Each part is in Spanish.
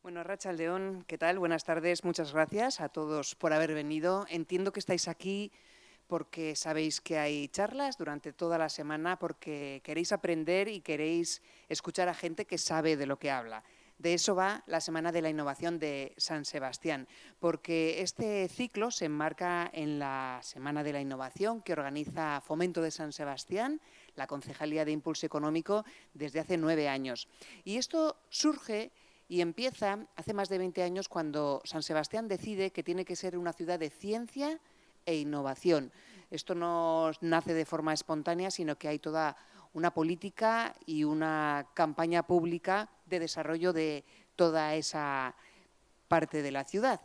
Bueno, Arratsaldeon, ¿qué tal? Buenas tardes, muchas gracias a todos por haber venido. Entiendo que estáis aquí porque sabéis que hay charlas durante toda la semana, porque queréis aprender y queréis escuchar a gente que sabe de lo que habla. De eso va la Semana de la Innovación de San Sebastián, porque este ciclo se enmarca en la Semana de la Innovación que organiza Fomento de San Sebastián, la Concejalía de Impulso Económico, desde hace 9 años. Y esto surge y empieza hace más de 20 años cuando San Sebastián decide que tiene que ser una ciudad de ciencia e innovación. Esto no nace de forma espontánea, sino que hay toda una política y una campaña pública de desarrollo de toda esa parte de la ciudad.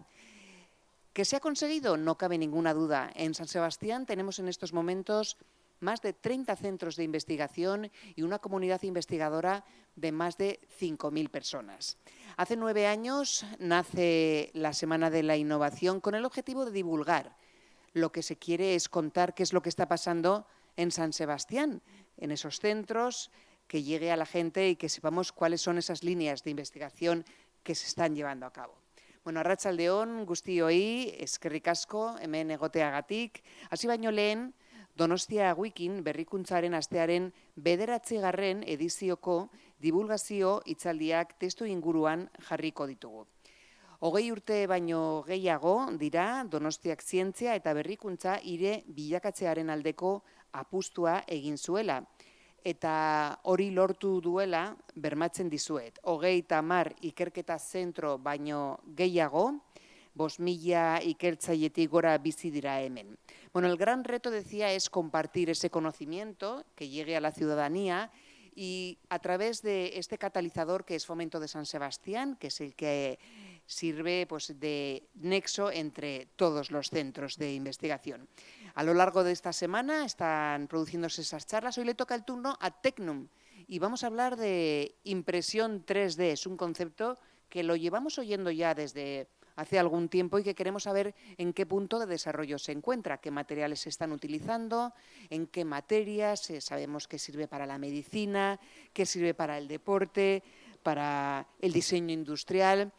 ¿Qué se ha conseguido? No cabe ninguna duda. En San Sebastián tenemos en estos momentos más de 30 centros de investigación y una comunidad investigadora de más de 5.000 personas. Hace 9 años nace la Semana de la Innovación con el objetivo de divulgar. Lo que se quiere es contar qué es lo que está pasando en San Sebastián, en esos centros, que llegue a la gente y que sepamos cuáles son esas líneas de investigación que se están llevando a cabo. Bueno, Arratsaldeon, guztioi, eskerrik asko, hemen egoteagatik. Hasi baino lehen, Donostia Wikin berrikuntzaren astearen 9. edizioko divulgazio hitzaldiak testu inguruan jarriko ditugu. 20 urte baino gehiago dira Donostiak zientzia eta berrikuntza hire bilakatzearen aldeko apustua egin zuela. Eta hori lortu duela bermatzen dizuet. 30 ikerketa zentro baino gehiago, 5.000 ikertzailetik gora bizi dira hemen. Bueno, el gran reto, decía, es compartir ese conocimiento que llegue a la ciudadanía y a través de este catalizador que es Fomento de San Sebastián, que es el que sirve pues, de nexo entre todos los centros de investigación. A lo largo de esta semana están produciéndose esas charlas. Hoy le toca el turno a Tecnum y vamos a hablar de impresión 3D. Es un concepto que lo llevamos oyendo ya desde hace algún tiempo y que queremos saber en qué punto de desarrollo se encuentra, qué materiales se están utilizando, en qué materias, sabemos que sirve para la medicina, que sirve para el deporte, para el diseño industrial.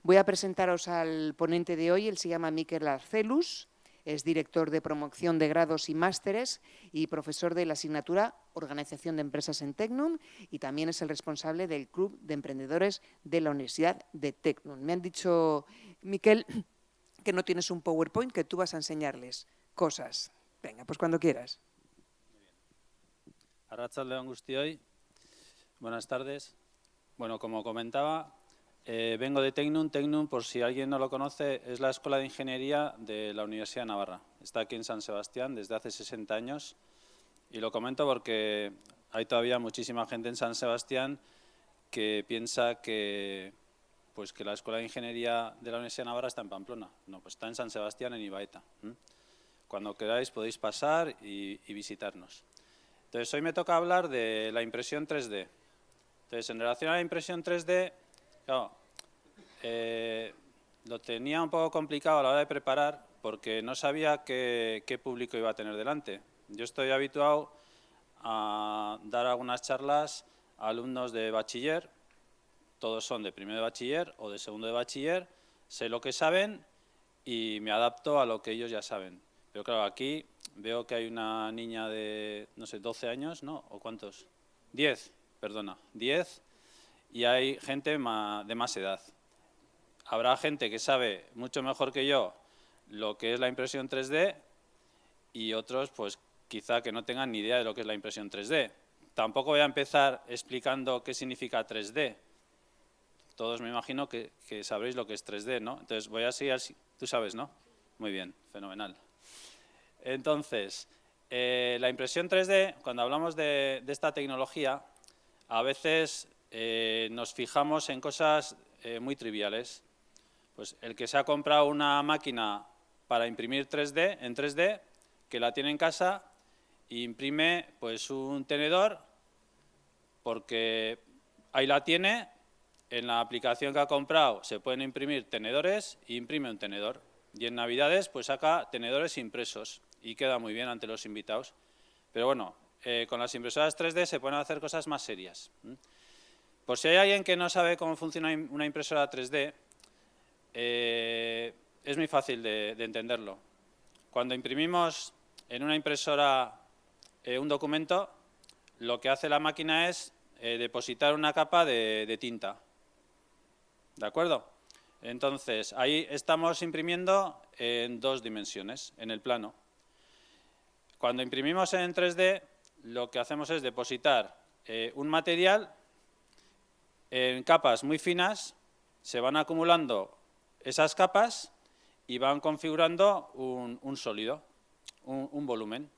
Voy a presentaros al ponente de hoy, él se llama Mikel Arcelus, es director de promoción de grados y másteres y profesor de la asignatura Organización de Empresas en Tecnum y también es el responsable del Club de Emprendedores de la Universidad de Tecnum. Me han dicho, Mikel, que no tienes un PowerPoint, que tú vas a enseñarles cosas. Venga, pues cuando quieras. Arratsaldeon guztioi, buenas tardes. Bueno, como comentaba, vengo de Tecnum. Tecnum, por si alguien no lo conoce, es la Escuela de Ingeniería de la Universidad de Navarra. Está aquí en San Sebastián desde hace 60 años y lo comento porque hay todavía muchísima gente en San Sebastián que piensa que la Escuela de Ingeniería de la Universidad de Navarra está en Pamplona. No, pues está en San Sebastián, en Ibaeta. Cuando queráis podéis pasar y visitarnos. Entonces, hoy me toca hablar de la impresión 3D. Entonces, en relación a la impresión 3D, claro, lo tenía un poco complicado a la hora de preparar porque no sabía qué público iba a tener delante. Yo estoy habituado a dar algunas charlas a alumnos de bachiller, todos son de primero de bachiller o de segundo de bachiller, sé lo que saben y me adapto a lo que ellos ya saben. Pero claro, aquí veo que hay una niña de, no sé, 12 años, ¿no? ¿O cuántos? 10, perdona, 10, y hay gente de más edad. Habrá gente que sabe mucho mejor que yo lo que es la impresión 3D y otros, pues, quizá que no tengan ni idea de lo que es la impresión 3D. Tampoco voy a empezar explicando qué significa 3D. Todos me imagino que sabréis lo que es 3D, ¿no? Entonces, voy a seguir así. Tú sabes, ¿no? Muy bien, fenomenal. Entonces, la impresión 3D, cuando hablamos de esta tecnología, a veces nos fijamos en cosas muy triviales. Pues el que se ha comprado una máquina para imprimir en 3D, que la tiene en casa e imprime pues un tenedor, porque ahí la tiene, en la aplicación que ha comprado se pueden imprimir tenedores e imprime un tenedor. Y en Navidades pues saca tenedores impresos y queda muy bien ante los invitados. Pero bueno, con las impresoras 3D se pueden hacer cosas más serias. Por si hay alguien que no sabe cómo funciona una impresora 3D, es muy fácil de entenderlo. Cuando imprimimos en una impresora un documento, lo que hace la máquina es depositar una capa de tinta. ¿De acuerdo? Entonces, ahí estamos imprimiendo en 2 dimensiones, en el plano. Cuando imprimimos en 3D, lo que hacemos es depositar un material en capas muy finas, se van acumulando esas capas y van configurando un sólido, un volumen.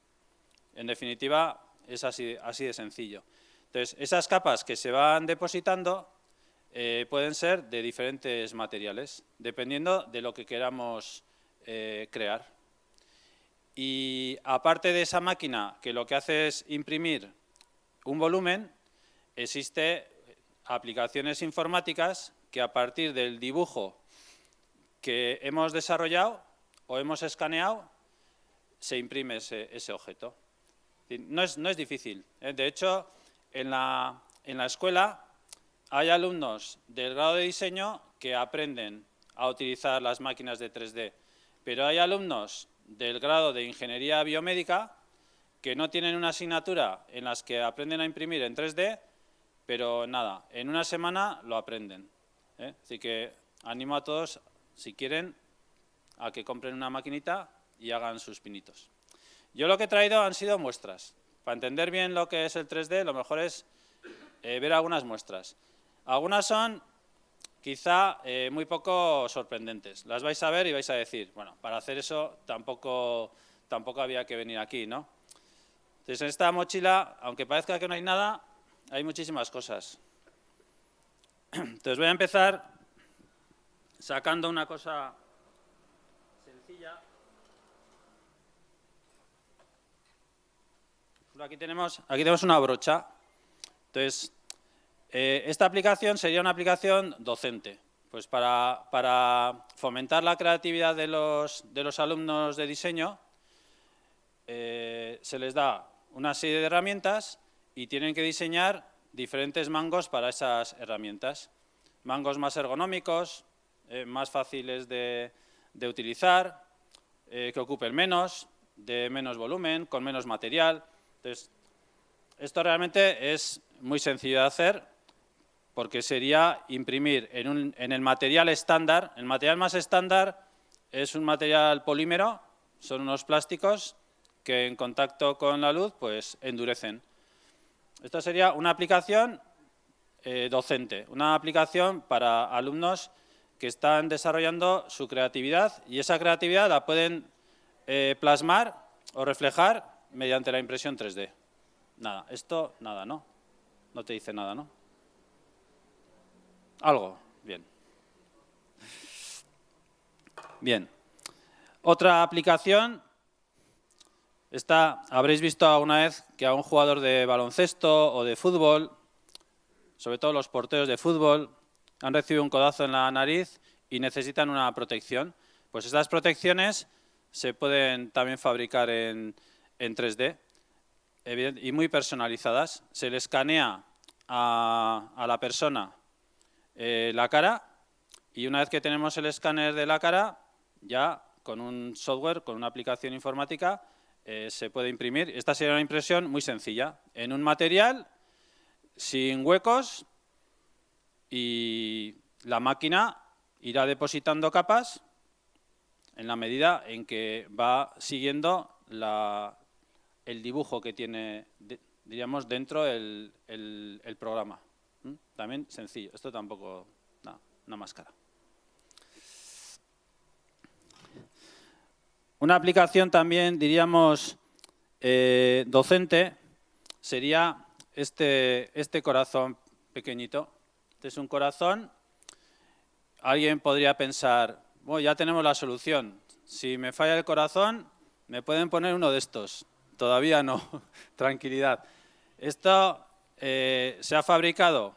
En definitiva, es así de sencillo. Entonces, esas capas que se van depositando pueden ser de diferentes materiales, dependiendo de lo que queramos crear. Y aparte de esa máquina, que lo que hace es imprimir un volumen, existe aplicaciones informáticas que a partir del dibujo que hemos desarrollado o hemos escaneado, se imprime ese objeto. No es difícil. De hecho, en la escuela hay alumnos del grado de diseño que aprenden a utilizar las máquinas de 3D, pero hay alumnos del grado de ingeniería biomédica que no tienen una asignatura en las que aprenden a imprimir en 3D, pero nada, en una semana lo aprenden. Así que animo a todos, si quieren, a que compren una maquinita y hagan sus pinitos. Yo lo que he traído han sido muestras. Para entender bien lo que es el 3D, lo mejor es ver algunas muestras. Algunas son quizá muy poco sorprendentes. Las vais a ver y vais a decir, bueno, para hacer eso tampoco había que venir aquí, ¿no? Entonces, en esta mochila, aunque parezca que no hay nada, hay muchísimas cosas. Entonces, voy a empezar sacando una cosa sencilla. Aquí tenemos una brocha. Entonces, esta aplicación sería una aplicación docente. Pues para fomentar la creatividad de los alumnos de diseño, se les da una serie de herramientas y tienen que diseñar diferentes mangos para esas herramientas. Mangos más ergonómicos, más fáciles de utilizar, que ocupen menos, de menos volumen, con menos material. Entonces, esto realmente es muy sencillo de hacer porque sería imprimir en el material estándar. El material más estándar es un material polímero, son unos plásticos que en contacto con la luz pues endurecen. Esto sería una aplicación docente, una aplicación para alumnos que están desarrollando su creatividad y esa creatividad la pueden plasmar o reflejar mediante la impresión 3D. Nada, esto nada, ¿no? No te dice nada, ¿no? Algo, bien. Bien. Otra aplicación. Habréis visto alguna vez que a un jugador de baloncesto o de fútbol, sobre todo los porteros de fútbol, han recibido un codazo en la nariz y necesitan una protección. Pues estas protecciones se pueden también fabricar en 3D y muy personalizadas. Se le escanea a la persona la cara y una vez que tenemos el escáner de la cara, ya con un software, con una aplicación informática, se puede imprimir. Esta sería una impresión muy sencilla, en un material, sin huecos, y la máquina irá depositando capas en la medida en que va siguiendo el dibujo que tiene, diríamos, dentro el programa. También sencillo, esto tampoco, una máscara. Una aplicación también, diríamos, docente, sería este corazón pequeñito. Este es un corazón. Alguien podría pensar, bueno, ya tenemos la solución. Si me falla el corazón, me pueden poner uno de estos. Todavía no, tranquilidad. Esto se ha fabricado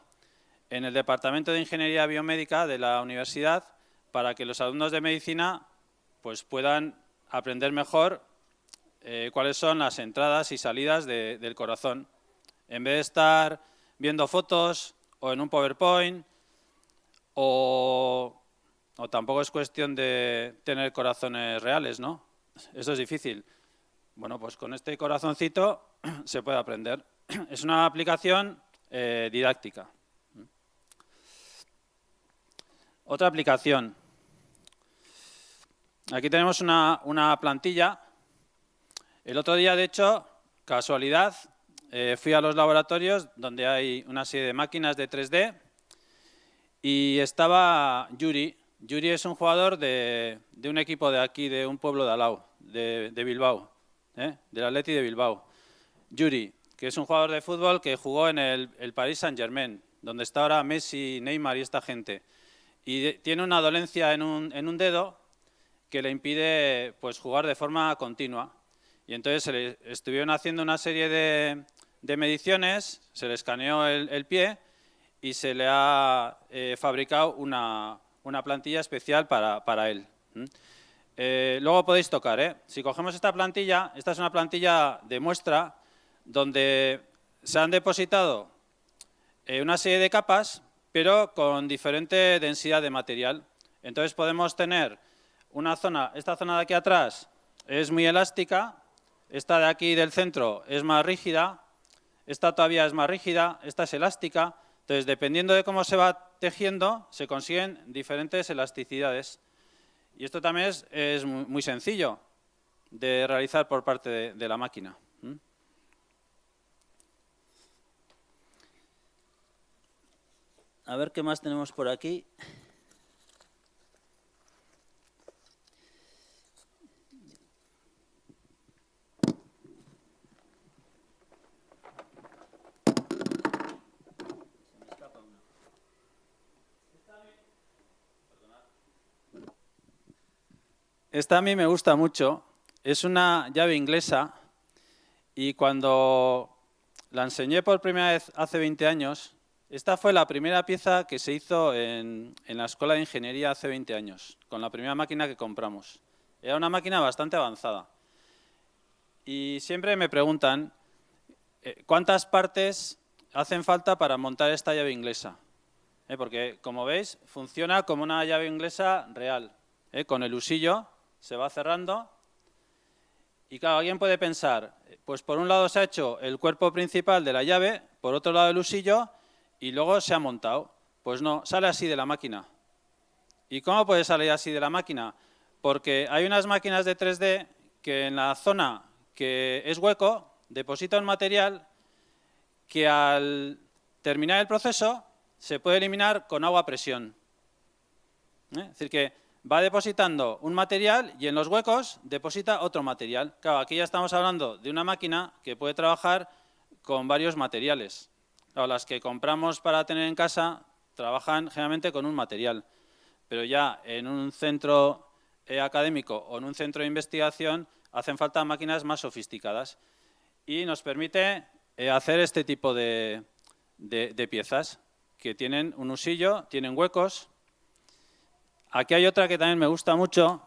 en el Departamento de Ingeniería Biomédica de la universidad para que los alumnos de medicina pues, puedan aprender mejor cuáles son las entradas y salidas del corazón. En vez de estar viendo fotos o en un PowerPoint, o tampoco es cuestión de tener corazones reales, ¿no? Eso es difícil. Bueno, pues con este corazoncito se puede aprender. Es una aplicación didáctica. Otra aplicación. Aquí tenemos una plantilla. El otro día, de hecho, casualidad, fui a los laboratorios donde hay una serie de máquinas de 3D y estaba Yuri. Yuri es un jugador de un equipo de aquí, de un pueblo de al lado, de Bilbao, del Athletic de Bilbao. Yuri, que es un jugador de fútbol que jugó en el Paris Saint-Germain, donde está ahora Messi, Neymar y esta gente. Y tiene una dolencia en un dedo que le impide pues, jugar de forma continua. Y entonces se le estuvieron haciendo una serie de mediciones, se le escaneó el pie y se le ha fabricado una plantilla especial para él. Luego podéis tocar. Si cogemos esta plantilla, esta es una plantilla de muestra donde se han depositado una serie de capas, pero con diferente densidad de material. Entonces podemos tener una zona, esta zona de aquí atrás es muy elástica, esta de aquí del centro es más rígida, esta todavía es más rígida, esta es elástica. Entonces, dependiendo de cómo se va tejiendo, se consiguen diferentes elasticidades. Y esto también es muy sencillo de realizar por parte de la máquina. A ver qué más tenemos por aquí. Esta a mí me gusta mucho. Es una llave inglesa y cuando la enseñé por primera vez hace 20 años, esta fue la primera pieza que se hizo en la Escuela de Ingeniería hace 20 años, con la primera máquina que compramos. Era una máquina bastante avanzada. Y siempre me preguntan, ¿cuántas partes hacen falta para montar esta llave inglesa? Porque, como veis, funciona como una llave inglesa real. Con el husillo se va cerrando. Y claro, alguien puede pensar, pues por un lado se ha hecho el cuerpo principal de la llave, por otro lado el husillo, y luego se ha montado. Pues no, sale así de la máquina. ¿Y cómo puede salir así de la máquina? Porque hay unas máquinas de 3D que en la zona que es hueco depositan material que al terminar el proceso se puede eliminar con agua a presión. Es decir, que va depositando un material y en los huecos deposita otro material. Claro, aquí ya estamos hablando de una máquina que puede trabajar con varios materiales. Claro, las que compramos para tener en casa trabajan generalmente con un material, pero ya en un centro académico o en un centro de investigación hacen falta máquinas más sofisticadas y nos permite hacer este tipo de piezas que tienen un husillo, tienen huecos. Aquí hay otra que también me gusta mucho.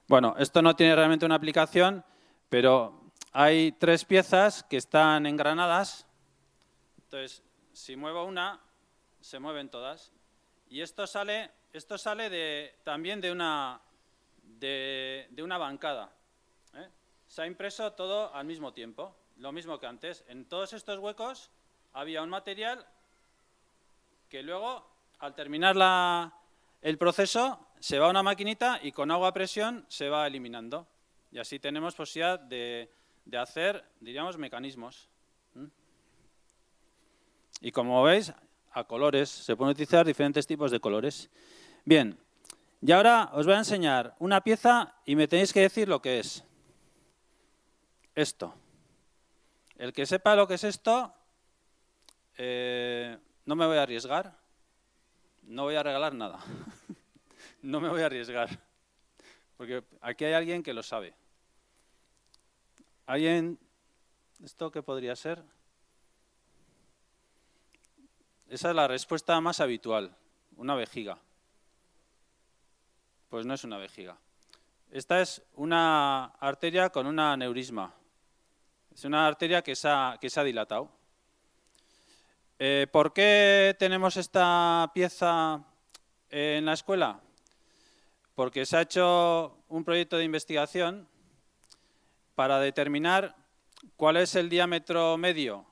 Bueno, esto no tiene realmente una aplicación, pero hay 3 piezas que están engranadas. Entonces, si muevo una, se mueven todas. Y esto sale también de una bancada. Se ha impreso todo al mismo tiempo, lo mismo que antes. En todos estos huecos había un material que luego, al terminar el proceso, se va a una maquinita y con agua a presión se va eliminando. Y así tenemos posibilidad de hacer, diríamos, mecanismos. Y como veis, a colores, se pueden utilizar diferentes tipos de colores. Bien, y ahora os voy a enseñar una pieza y me tenéis que decir lo que es. Esto. El que sepa lo que es esto, no me voy a arriesgar, no voy a regalar nada, no me voy a arriesgar, porque aquí hay alguien que lo sabe. ¿Alguien? ¿Esto qué podría ser? Esa es la respuesta más habitual, una vejiga. Pues no es una vejiga. Esta es una arteria con un aneurisma. Es una arteria que se ha dilatado. ¿Por qué tenemos esta pieza en la escuela? Porque se ha hecho un proyecto de investigación para determinar cuál es el diámetro medio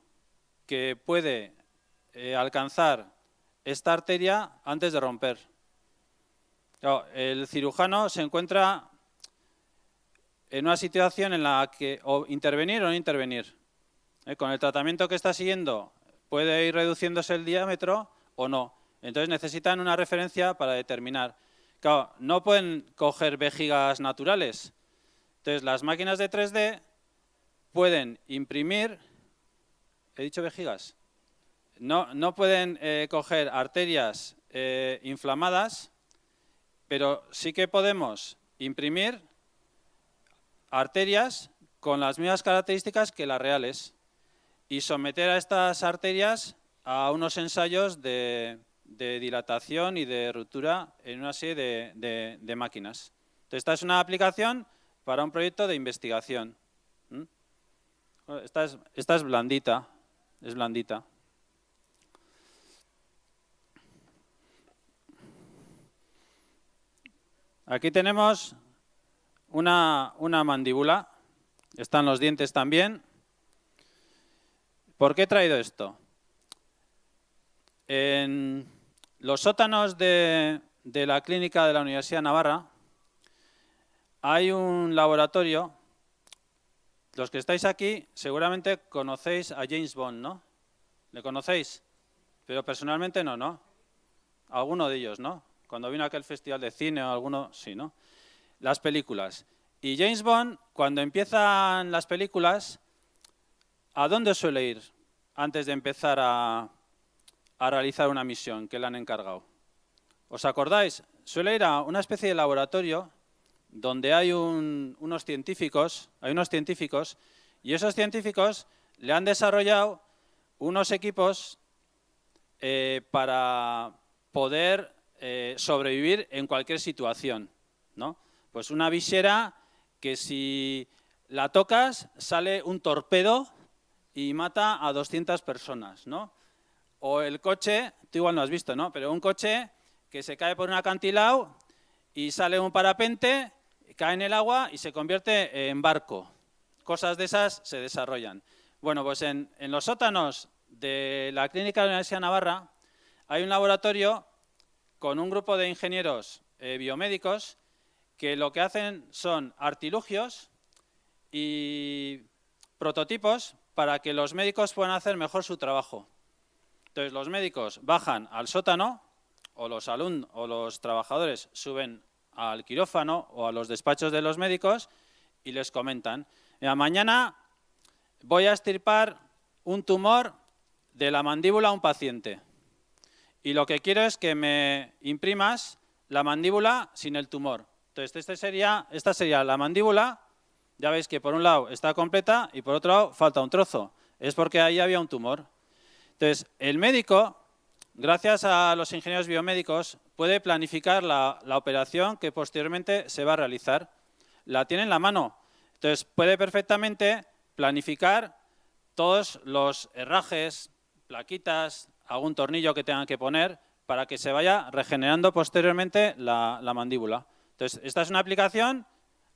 que puede alcanzar esta arteria antes de romper. Claro, el cirujano se encuentra en una situación en la que o intervenir o no intervenir. Con el tratamiento que está siguiendo puede ir reduciéndose el diámetro o no. Entonces necesitan una referencia para determinar. Claro, no pueden coger vejigas naturales. Entonces las máquinas de 3D pueden imprimir, ¿he dicho vejigas? No pueden coger arterias inflamadas, pero sí que podemos imprimir arterias con las mismas características que las reales y someter a estas arterias a unos ensayos de dilatación y de ruptura en una serie de máquinas. Entonces, esta es una aplicación para un proyecto de investigación. Esta es blandita, es blandita. Aquí tenemos una mandíbula, están los dientes también. ¿Por qué he traído esto? En los sótanos de la clínica de la Universidad de Navarra hay un laboratorio. Los que estáis aquí seguramente conocéis a James Bond, ¿no? ¿Le conocéis? Pero personalmente no. Alguno de ellos, ¿no? Cuando vino a aquel festival de cine o alguno, sí, ¿no? Las películas. Y James Bond, cuando empiezan las películas, ¿a dónde suele ir antes de empezar a realizar una misión que le han encargado? ¿Os acordáis? Suele ir a una especie de laboratorio donde hay unos científicos, y esos científicos le han desarrollado unos equipos para poder sobrevivir en cualquier situación, ¿no? Pues una visera que si la tocas sale un torpedo y mata a 200 personas, ¿no? O el coche, tú igual no has visto, ¿no? Pero un coche que se cae por un acantilado y sale un parapente, cae en el agua y se convierte en barco. Cosas de esas se desarrollan. Bueno, pues en los sótanos de la clínica de la Universidad de Navarra hay un laboratorio con un grupo de ingenieros biomédicos que lo que hacen son artilugios y prototipos para que los médicos puedan hacer mejor su trabajo. Entonces los médicos bajan al sótano o los trabajadores suben al quirófano o a los despachos de los médicos y les comentan: mira, mañana voy a extirpar un tumor de la mandíbula a un paciente y lo que quiero es que me imprimas la mandíbula sin el tumor. Entonces esta sería la mandíbula. Ya veis que por un lado está completa y por otro lado falta un trozo. Es porque ahí había un tumor. Entonces el médico, gracias a los ingenieros biomédicos, puede planificar la operación que posteriormente se va a realizar. La tiene en la mano. Entonces puede perfectamente planificar todos los herrajes, plaquitas, algún tornillo que tengan que poner para que se vaya regenerando posteriormente la mandíbula. Entonces, esta es una aplicación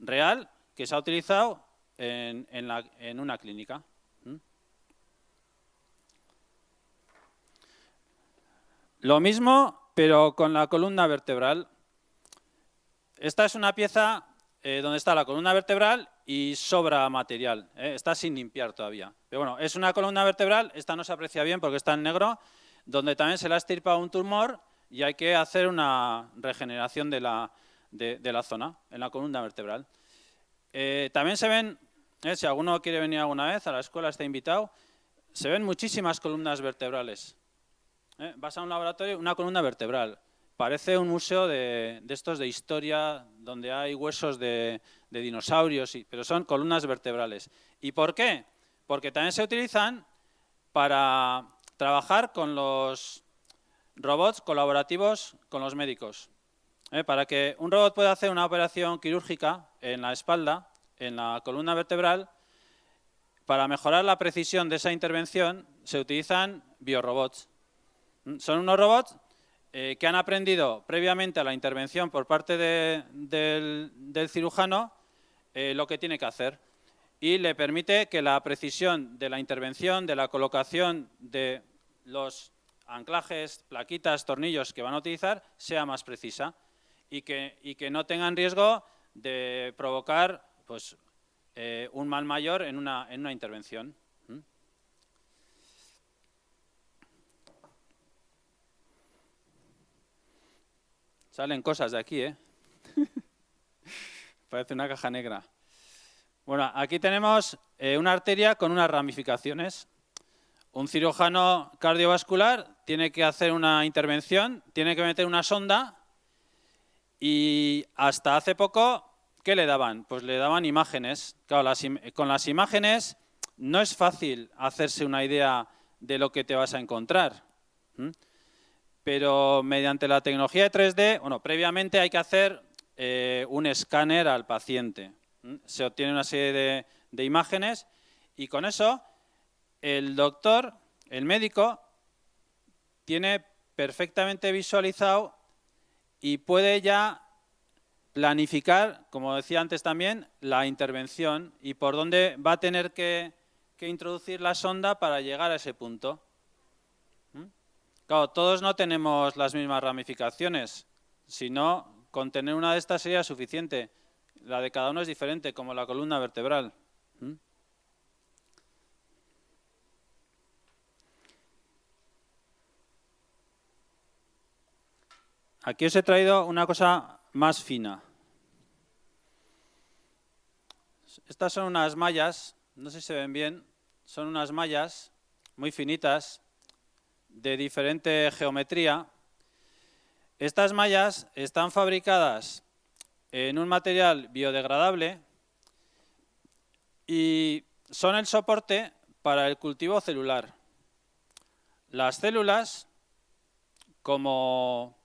real que se ha utilizado en una clínica. Lo mismo, pero con la columna vertebral. Esta es una pieza donde está la columna vertebral y sobra material. Está sin limpiar todavía. Pero bueno, es una columna vertebral, esta no se aprecia bien porque está en negro, donde también se le ha extirpado un tumor y hay que hacer una regeneración de la zona, en la columna vertebral. También se ven, si alguno quiere venir alguna vez a la escuela, está invitado, se ven muchísimas columnas vertebrales. Vas a un laboratorio, una columna vertebral. Parece un museo de estos de historia, donde hay huesos de dinosaurios, pero son columnas vertebrales. ¿Y por qué? Porque también se utilizan para trabajar con los robots colaborativos con los médicos. Para que un robot pueda hacer una operación quirúrgica en la espalda, en la columna vertebral, para mejorar la precisión de esa intervención se utilizan biorobots. Son unos robots que han aprendido previamente a la intervención por parte del cirujano lo que tiene que hacer y le permite que la precisión de la intervención, de la colocación de los anclajes, plaquitas, tornillos que van a utilizar sea más precisa y que no tengan riesgo de provocar pues, un mal mayor en una intervención. Salen cosas de aquí, ¿eh? Parece una caja negra. Bueno, aquí tenemos una arteria con unas ramificaciones. Un cirujano cardiovascular tiene que hacer una intervención, tiene que meter una sonda y hasta hace poco, ¿qué le daban? Pues le daban imágenes. Claro, con las imágenes no es fácil hacerse una idea de lo que te vas a encontrar. Pero mediante la tecnología de 3D, bueno, previamente hay que hacer un escáner al paciente. Se obtiene una serie de imágenes y con eso el doctor, el médico, tiene perfectamente visualizado y puede ya planificar, como decía antes también, la intervención y por dónde va a tener que introducir la sonda para llegar a ese punto. Claro, todos no tenemos las mismas ramificaciones, sino con tener una de estas sería suficiente. La de cada uno es diferente, como la columna vertebral. Aquí os he traído una cosa más fina. Estas son unas mallas, no sé si se ven bien, son unas mallas muy finitas, de diferente geometría. Estas mallas están fabricadas en un material biodegradable y son el soporte para el cultivo celular. Las células, como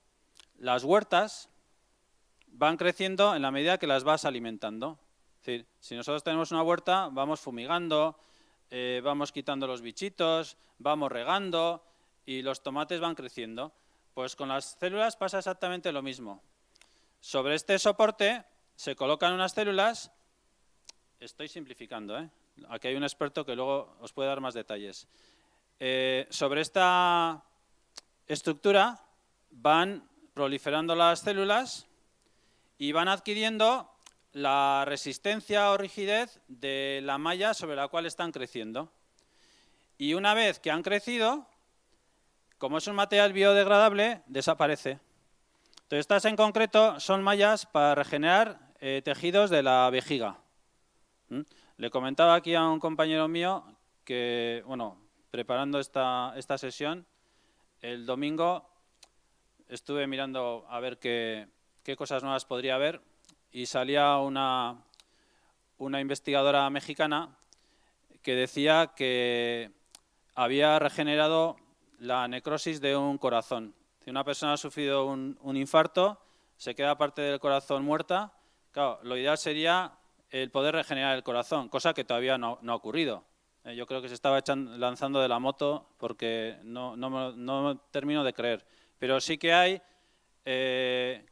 las huertas, van creciendo en la medida que las vas alimentando. Es decir, si nosotros tenemos una huerta, vamos fumigando, vamos quitando los bichitos, vamos regando y los tomates van creciendo. Pues con las células pasa exactamente lo mismo. Sobre este soporte se colocan unas células, estoy simplificando, aquí hay un experto que luego os puede dar más detalles. Sobre esta estructura van proliferando las células y van adquiriendo la resistencia o rigidez de la malla sobre la cual están creciendo. Y una vez que han crecido, como es un material biodegradable, desaparece. Entonces, estas en concreto son mallas para regenerar tejidos de la vejiga. Le comentaba aquí a un compañero mío que, bueno, preparando esta sesión, el domingo estuve mirando a ver qué cosas nuevas podría haber y salía una investigadora mexicana que decía que había regenerado la necrosis de un corazón. Si una persona ha sufrido un infarto, se queda parte del corazón muerta, claro, lo ideal sería el poder regenerar el corazón, cosa que todavía no ha ocurrido. Yo creo que se estaba lanzando de la moto porque no termino de creer. Pero sí que hay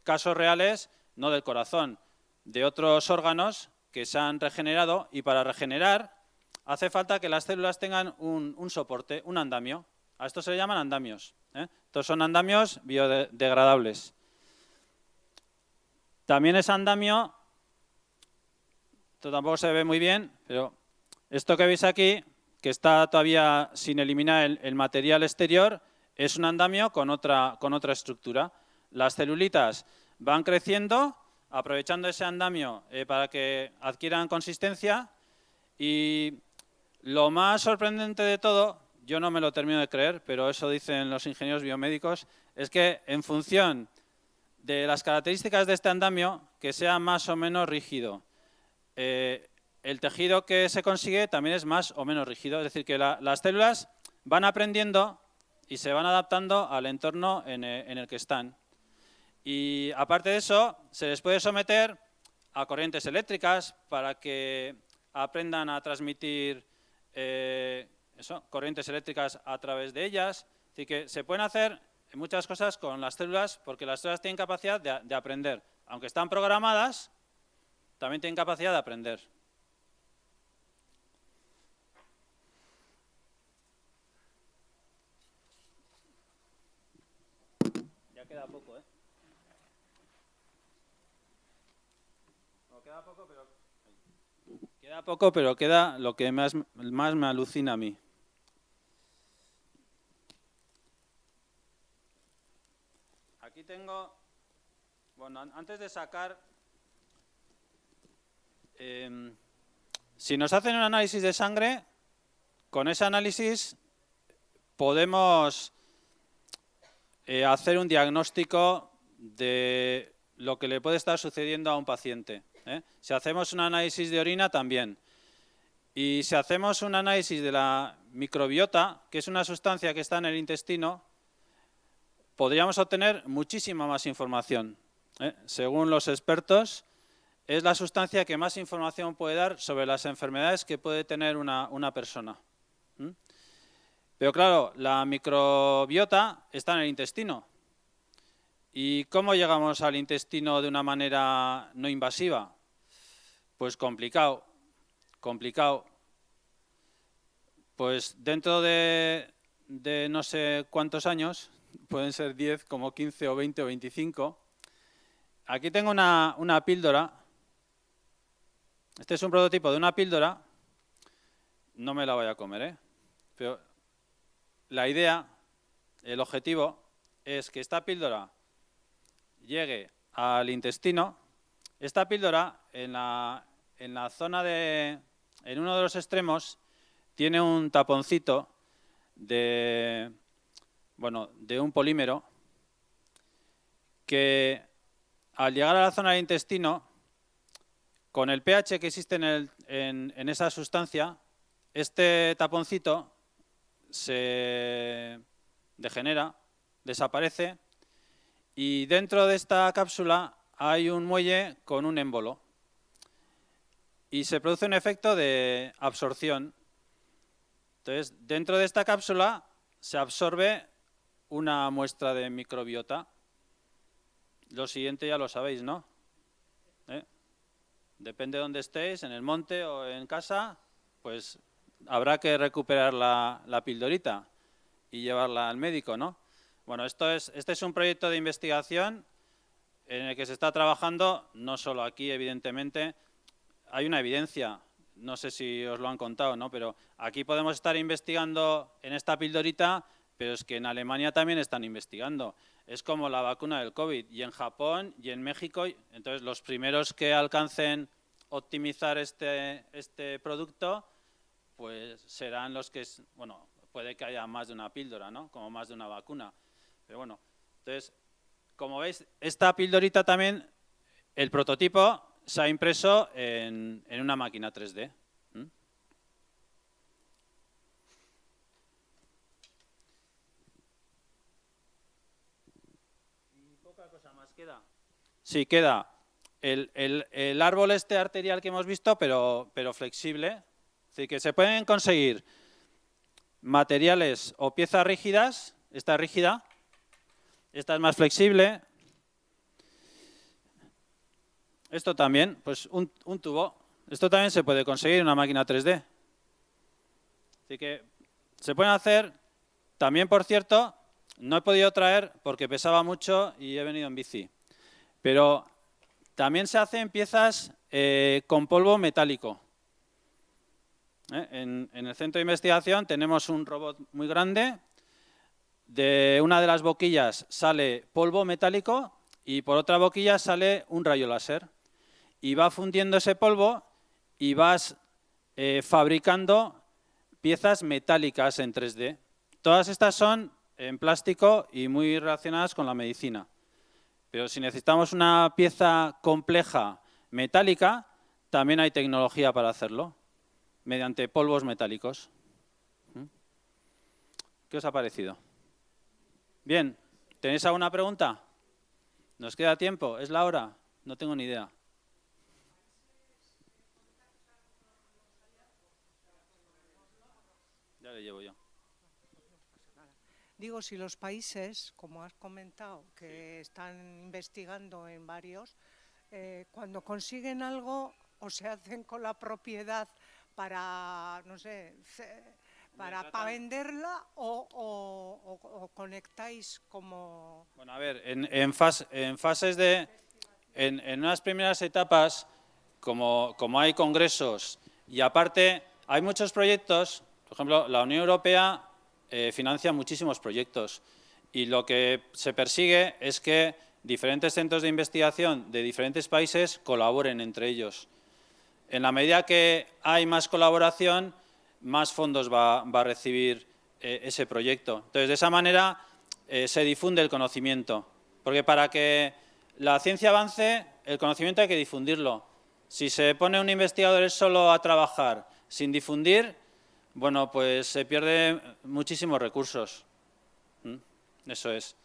casos reales, no del corazón, de otros órganos que se han regenerado y para regenerar hace falta que las células tengan un soporte, un andamio. A esto se le llaman andamios. Estos son andamios biodegradables. También es andamio, esto tampoco se ve muy bien, pero esto que veis aquí, que está todavía sin eliminar el material exterior, es un andamio con otra estructura. Las celulitas van creciendo, aprovechando ese andamio para que adquieran consistencia y lo más sorprendente de todo, yo no me lo termino de creer, pero eso dicen los ingenieros biomédicos, es que en función de las características de este andamio, que sea más o menos rígido, el tejido que se consigue también es más o menos rígido, es decir, que las células van aprendiendo y se van adaptando al entorno en el que están. Y aparte de eso, se les puede someter a corrientes eléctricas para que aprendan a transmitir corrientes eléctricas a través de ellas. Así que se pueden hacer muchas cosas con las células, porque las células tienen capacidad de aprender. Aunque están programadas, también tienen capacidad de aprender. Ya queda poco, ¿eh? No, queda poco, pero queda lo que más me alucina a mí. Aquí tengo, bueno, antes de sacar, si nos hacen un análisis de sangre, con ese análisis podemos hacer un diagnóstico de lo que le puede estar sucediendo a un paciente. Si hacemos un análisis de orina, también. Y si hacemos un análisis de la microbiota, que es una sustancia que está en el intestino, podríamos obtener muchísima más información. Según los expertos, es la sustancia que más información puede dar sobre las enfermedades que puede tener una persona. Pero claro, la microbiota está en el intestino. ¿Y cómo llegamos al intestino de una manera no invasiva? Pues complicado. Pues dentro de no sé cuántos años, pueden ser 10, como 15 o 20 o 25, aquí tengo una píldora. Este es un prototipo de una píldora. No me la voy a comer, pero la idea, el objetivo, es que esta píldora llegue al intestino. Esta píldora, en la zona en uno de los extremos, tiene un taponcito de un polímero que, al llegar a la zona del intestino, con el pH que existe en esa sustancia, este taponcito se degenera, desaparece, y dentro de esta cápsula hay un muelle con un émbolo. Y se produce un efecto de absorción. Entonces, dentro de esta cápsula se absorbe una muestra de microbiota. Lo siguiente ya lo sabéis, ¿no? Depende de dónde estéis, en el monte o en casa, pues habrá que recuperar la pildorita y llevarla al médico, ¿no? Bueno, este es un proyecto de investigación en el que se está trabajando, no solo aquí, evidentemente. Hay una evidencia, no sé si os lo han contado, ¿no? Pero aquí podemos estar investigando en esta pildorita, pero es que en Alemania también están investigando. Es como la vacuna del COVID, y en Japón y en México. Entonces, los primeros que alcancen optimizar este producto, pues serán los que, bueno, puede que haya más de una píldora, ¿no? Como más de una vacuna. Pero bueno, entonces, como veis, esta pildorita también, el prototipo se ha impreso en una máquina 3D. Y poca cosa más queda. Sí, queda el árbol arterial que hemos visto, pero flexible. Es decir, que se pueden conseguir materiales o piezas rígidas. Esta es rígida, esta es más flexible. Esto también, pues un tubo. Esto también se puede conseguir en una máquina 3D. Así que se pueden hacer. También, por cierto, no he podido traer porque pesaba mucho y he venido en bici. Pero también se hacen piezas con polvo metálico. En el centro de investigación tenemos un robot muy grande. De una de las boquillas sale polvo metálico y por otra boquilla sale un rayo láser. Y va fundiendo ese polvo y vas fabricando piezas metálicas en 3D. Todas estas son en plástico y muy relacionadas con la medicina. Pero si necesitamos una pieza compleja metálica, también hay tecnología para hacerlo, mediante polvos metálicos. ¿Qué os ha parecido? Bien, ¿tenéis alguna pregunta? ¿Nos queda tiempo? ¿Es la hora? No tengo ni idea. Ya le llevo yo. Digo, si los países, como has comentado, que están investigando en varios, cuando consiguen algo o se hacen con la propiedad para, no sé, para venderla o conectáis como... Bueno, a ver, en fases de... En unas primeras etapas, como hay congresos y aparte hay muchos proyectos, por ejemplo, la Unión Europea financia muchísimos proyectos y lo que se persigue es que diferentes centros de investigación de diferentes países colaboren entre ellos. En la medida que hay más colaboración, más fondos va a recibir ese proyecto. Entonces, de esa manera se difunde el conocimiento, porque para que la ciencia avance, el conocimiento hay que difundirlo. Si se pone un investigador solo a trabajar sin difundir, bueno, pues se pierden muchísimos recursos. Eso es.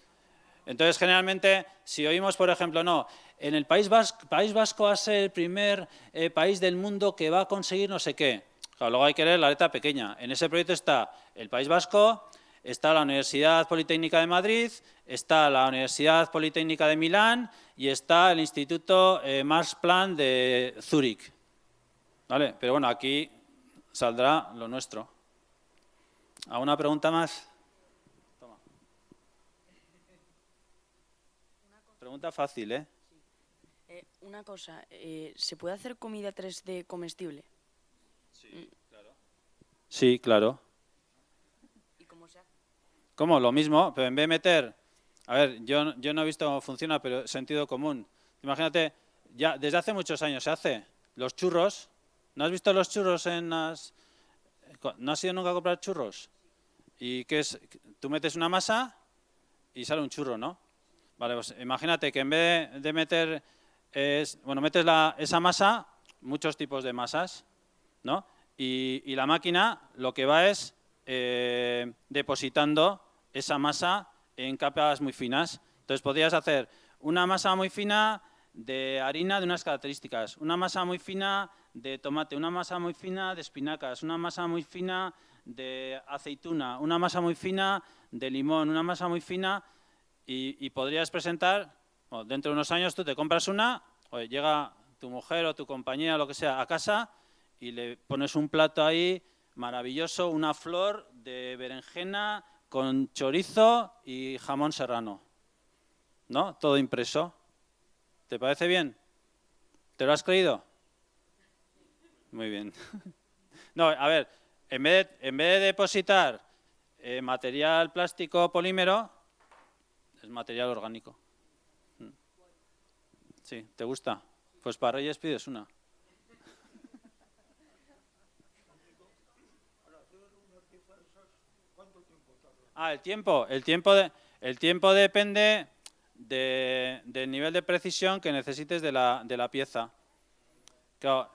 Entonces, generalmente, si oímos, por ejemplo, no, en el País Vasco va a ser el primer país del mundo que va a conseguir no sé qué. Claro, luego hay que leer la letra pequeña. En ese proyecto está el País Vasco, está la Universidad Politécnica de Madrid, está la Universidad Politécnica de Milán y está el Instituto Max Planck de Zúrich. ¿Vale? Pero bueno, aquí saldrá lo nuestro. ¿Alguna pregunta más? Toma. Pregunta fácil, ¿eh? Una cosa, ¿se puede hacer comida 3D comestible? Sí, claro. Sí, claro. ¿Y cómo se hace? ¿Cómo? Lo mismo, pero en vez de meter... A ver, yo no he visto cómo funciona, pero sentido común. Imagínate, ya desde hace muchos años se hace los churros. ¿No has visto los churros en las...? ¿No has ido nunca a comprar churros? ¿Y qué es? Tú metes una masa y sale un churro, ¿no? Vale, pues imagínate que en vez de meter... metes esa masa, muchos tipos de masas, ¿no? Y la máquina lo que va es depositando esa masa en capas muy finas. Entonces podrías hacer una masa muy fina de harina de unas características, una masa muy fina de tomate, una masa muy fina de espinacas, una masa muy fina de aceituna, una masa muy fina de limón, una masa muy fina y podrías presentar, bueno, dentro de unos años tú te compras una, oye, llega tu mujer o tu compañera, lo que sea, a casa y le pones un plato ahí maravilloso, una flor de berenjena con chorizo y jamón serrano, ¿no? Todo impreso. ¿Te parece bien? ¿Te lo has creído? Muy bien. No, a ver, en vez de depositar material plástico polímero, es material orgánico. Sí, ¿te gusta? Pues para Reyes pides una. Ah, el tiempo. El tiempo depende del nivel de precisión que necesites de la pieza. Claro,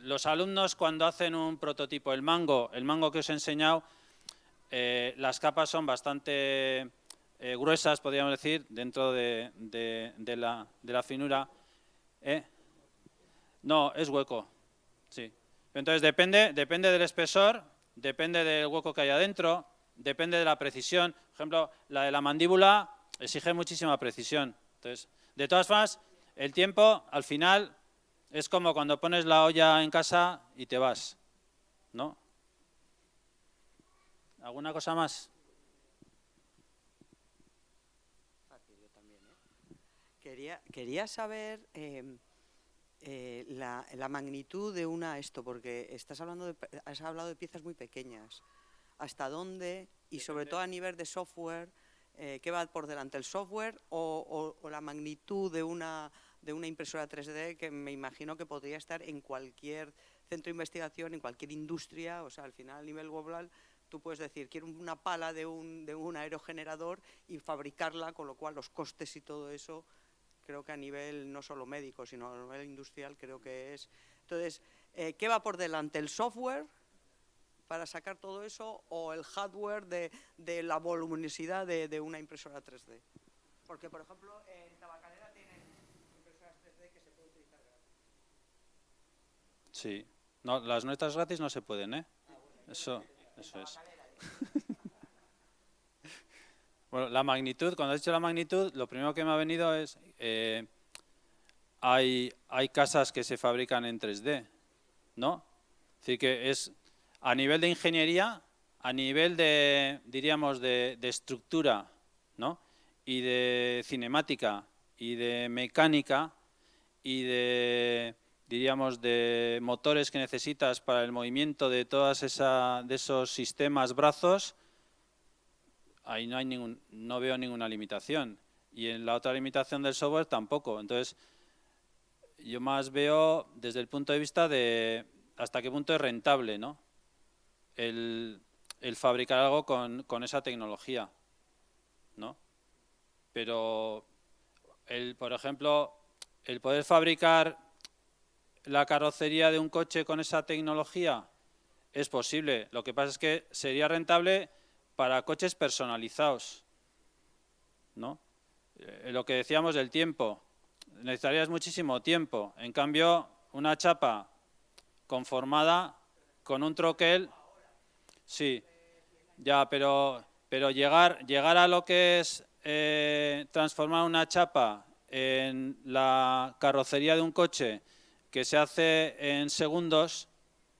los alumnos cuando hacen un prototipo, el mango que os he enseñado, las capas son bastante gruesas, podríamos decir, dentro de la finura. No, es hueco, sí. Entonces depende del espesor, depende del hueco que hay adentro, depende de la precisión. Por ejemplo, la de la mandíbula exige muchísima precisión. Entonces, de todas formas, el tiempo al final es como cuando pones la olla en casa y te vas, ¿no? ¿Alguna cosa más? Quería saber la magnitud de porque has hablado de piezas muy pequeñas. ¿Hasta dónde? Y sobre todo a nivel de software, ¿qué va por delante? ¿El software o la magnitud de una impresora 3D que me imagino que podría estar en cualquier centro de investigación, en cualquier industria? O sea, al final a nivel global tú puedes decir, quiero una pala de un aerogenerador y fabricarla, con lo cual los costes y todo eso... Creo que a nivel no solo médico, sino a nivel industrial creo que es... Entonces, ¿qué va por delante? ¿El software para sacar todo eso o el hardware de la voluminosidad de una impresora 3D? Porque, por ejemplo, en Tabacalera tienen impresoras 3D que se pueden utilizar gratis. Sí. No, las nuestras gratis no se pueden, ¿eh? Eso es. Bueno, la magnitud, cuando has dicho la magnitud, lo primero que me ha venido es, hay casas que se fabrican en 3D, ¿no? Es decir, que es a nivel de ingeniería, a nivel de, diríamos, de estructura, ¿no? Y de cinemática, y de mecánica, y de, diríamos, de motores que necesitas para el movimiento de todas de esos sistemas brazos, ahí no veo ninguna limitación. Y en la otra limitación del software tampoco. Entonces, yo más veo desde el punto de vista de hasta qué punto es rentable, ¿no? El fabricar algo con esa tecnología, ¿no? Pero, por ejemplo, el poder fabricar la carrocería de un coche con esa tecnología es posible. Lo que pasa es que sería rentable para coches personalizados, ¿no? Lo que decíamos del tiempo, necesitarías muchísimo tiempo. En cambio, una chapa conformada con un troquel, sí, ya, pero llegar a lo que es transformar una chapa en la carrocería de un coche que se hace en segundos,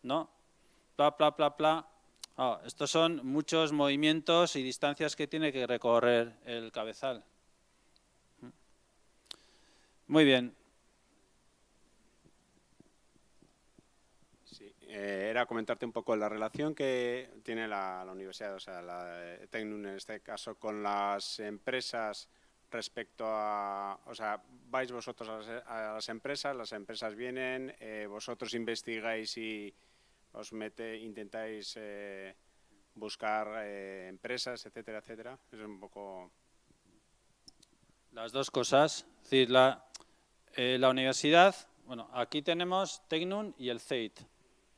¿no? Pla, pla, pla, pla. Estos son muchos movimientos y distancias que tiene que recorrer el cabezal. Muy bien. Sí, era comentarte un poco la relación que tiene la universidad, o sea, la Tecnun en este caso, con las empresas respecto a, o sea, vais vosotros a las empresas vienen, vosotros investigáis y os intentáis buscar empresas, etcétera, etcétera. Es un poco... Las dos cosas. Es decir, la universidad, bueno, aquí tenemos Tecnun y el CEIT.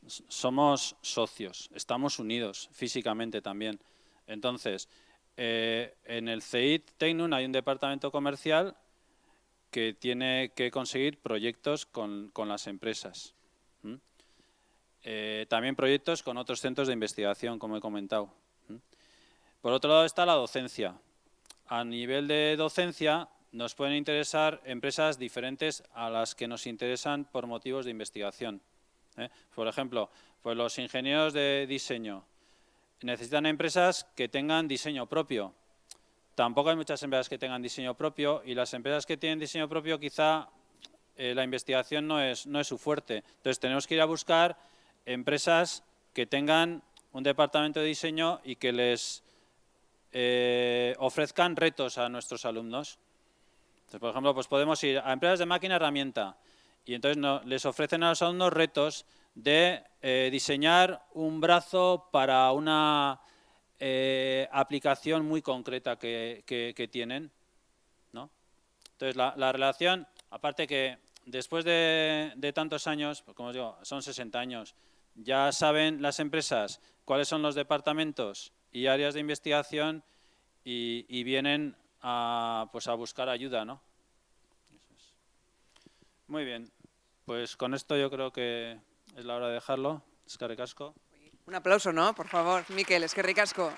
Somos socios, estamos unidos físicamente también. Entonces, en el CEIT Tecnun hay un departamento comercial que tiene que conseguir proyectos con las empresas. También proyectos con otros centros de investigación, como he comentado. Por otro lado está la docencia. A nivel de docencia nos pueden interesar empresas diferentes a las que nos interesan por motivos de investigación. Por ejemplo, pues los ingenieros de diseño necesitan empresas que tengan diseño propio. Tampoco hay muchas empresas que tengan diseño propio y las empresas que tienen diseño propio quizá la investigación no es su fuerte. Entonces tenemos que ir a buscar empresas que tengan un departamento de diseño y que les ofrezcan retos a nuestros alumnos. Entonces, por ejemplo, pues podemos ir a empresas de máquina herramienta y entonces les ofrecen a los alumnos retos de diseñar un brazo para una aplicación muy concreta que tienen, ¿no? Entonces, la relación, aparte que después de tantos años, pues como os digo, son 60 años, ya saben las empresas cuáles son los departamentos y áreas de investigación y vienen a buscar ayuda, ¿no? Eso es. Muy bien, pues con esto yo creo que es la hora de dejarlo. Eskerrik asko. Un aplauso, ¿no? Por favor, Mikel, eskerrik asko.